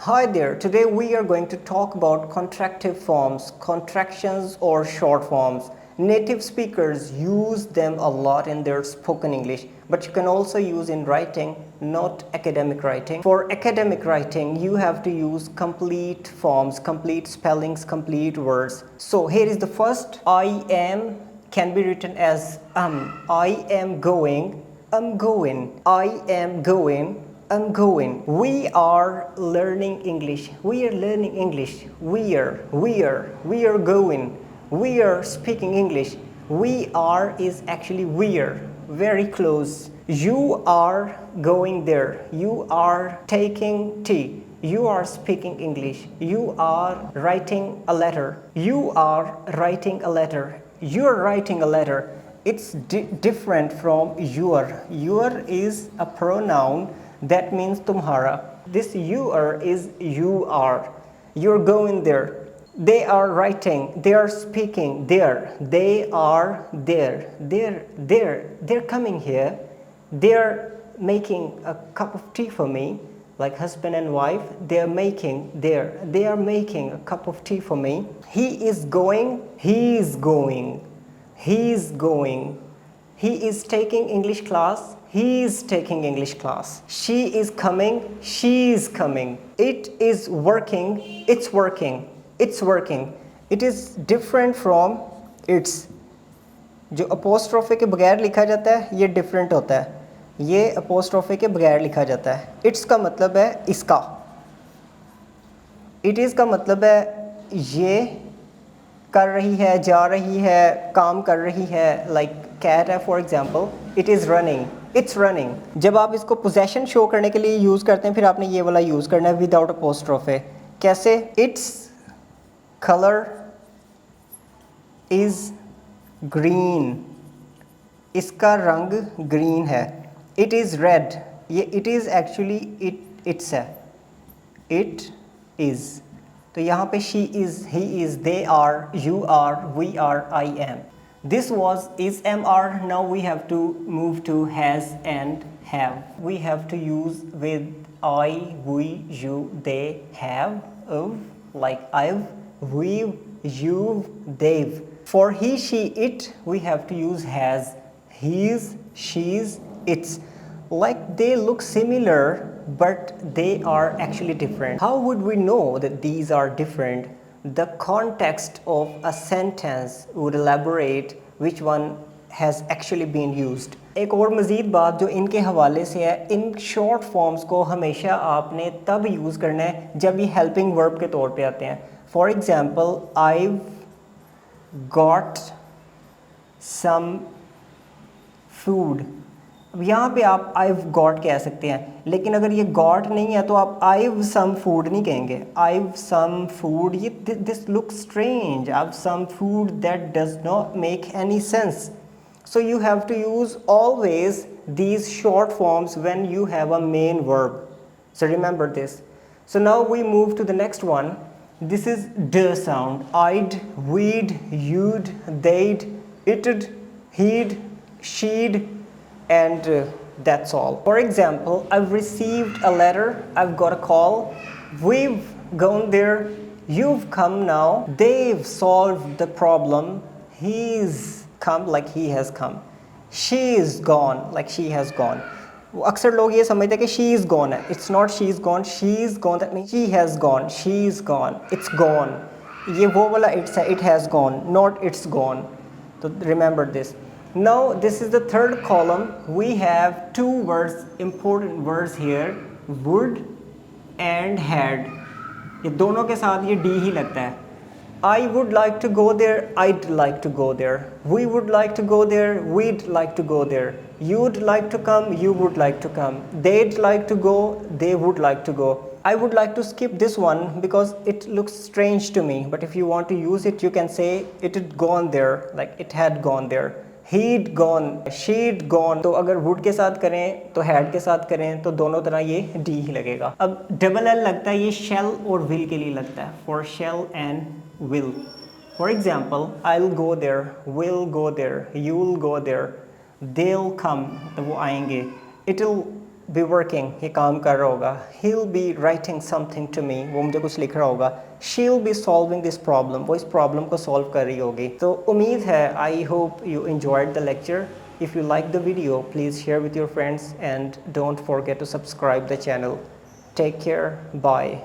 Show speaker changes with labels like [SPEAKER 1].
[SPEAKER 1] Hi there, today we are going to talk about contractive forms, contractions or short forms. Native speakers use them a lot in their spoken English, but you can also use in writing, not academic writing. For academic writing, you have to use complete forms, complete spellings, complete words. So here is the first. I am can be written as I am going, I'm going, I am going, I'm going. We are learning English. We are learning English. We are going. We are speaking English. We are is actually we're. Very close. You are going there. You are taking tea. You are speaking English. You are writing a letter. You are writing a letter. You are writing a letter. It's different from your. Your is a pronoun that means tumhara. This your is you are. You're going there. They are writing. They are speaking there. They are there. They're coming here. They're making a cup of tea for me, like husband and wife. They are making a cup of tea for me. He is going. He is going. He is going. He is taking English class. He is taking English class. She is coming. She is coming. It is working. It's working. It's working. It is different from its. जो apostrophe के बगैर लिखा जाता है ये different होता है. ये अपोस्ट्रोफे के बगैर लिखा जाता है. इट्स का मतलब है इसका. इट इज़ का मतलब है ये कर रही है, जा रही है, काम कर रही है. लाइक कैट है for example. It is running. It's running. जब आप इसको पोजेशन शो करने के लिए यूज़ करते हैं फिर आपने ये वाला यूज़ करना है विदाउट अपोस्ट्रोफे. कैसे? Its colour is green. इसका रंग ग्रीन है. It is red. ये इट इज़ एक्चुअली इट्स है. It is. तो यहाँ पे she is, he is, they are, you are, we are, I am. This was is MR. Now we have to move to has and have. We have to use with I, we, you, they, have, of, like I've, we've, you've, they've. For he, she, it, we have to use has, he's, she's, its. Like they look similar, but they are actually different. How would we know that these are different? The context of a sentence would elaborate which one has actually been used. एक और मज़ीद बात जो इनके हवाले से है, in short forms को हमेशा आपने तब यूज़ करना है जब ये हेल्पिंग वर्ब के तौर पे आते हैं. For example, I've got some food. अब यहाँ पे आप I've got कह सकते हैं, लेकिन अगर ये got नहीं है तो आप I've some food नहीं कहेंगे. I've some food, ये this looks strange. I've some food, that does not make any sense. So you have to use always these short forms when you have a main verb. So remember this. So now we move to the next one. This is d sound. I'd, we'd, you'd, they'd, it'd, he'd, she'd, and that's all. For example, I've received a letter, I've got a call, we've gone there, you've come now, they've solved the problem, he's come, like he has come, she's gone, like she has gone. अक्सर लोग ये समझते हैं कि she is gone है. It's not she is gone, that means she has gone, she's gone, it's gone. ये वो वाला it's है, it has gone, not it's gone. So remember this. Now this is the third column. We have two words, important words here, would and had. ये दोनों के साथ ये D ही लगता है. I would like to go there, I'd like to go there. We would like to go there, we'd like to go there. You'd like to come, you would like to come. They'd like to go, they would like to go. I would like to skip this one because it looks strange to me. But if you want to use it, you can say it had gone there, like it had gone there. He'd gone, she'd gone. तो अगर would के साथ करें तो had के साथ करें तो दोनों तरह ये D ही लगेगा. अब double L लगता है, ये shall और will के लिए लगता है. For shall and will. For example, I'll go there, we'll go there, you'll go there, they'll come, तो वो आएंगे. It'll be working, ये काम कर रहा होगा. He'll be writing something to me, वो मुझे कुछ लिख रहा होगा. She'll be solving this problem, वो इस problem को solve कर रही होगी. तो उम्मीद है, I hope you enjoyed the lecture. If you like the video, please share with your friends and don't forget to subscribe the channel. Take care. Bye.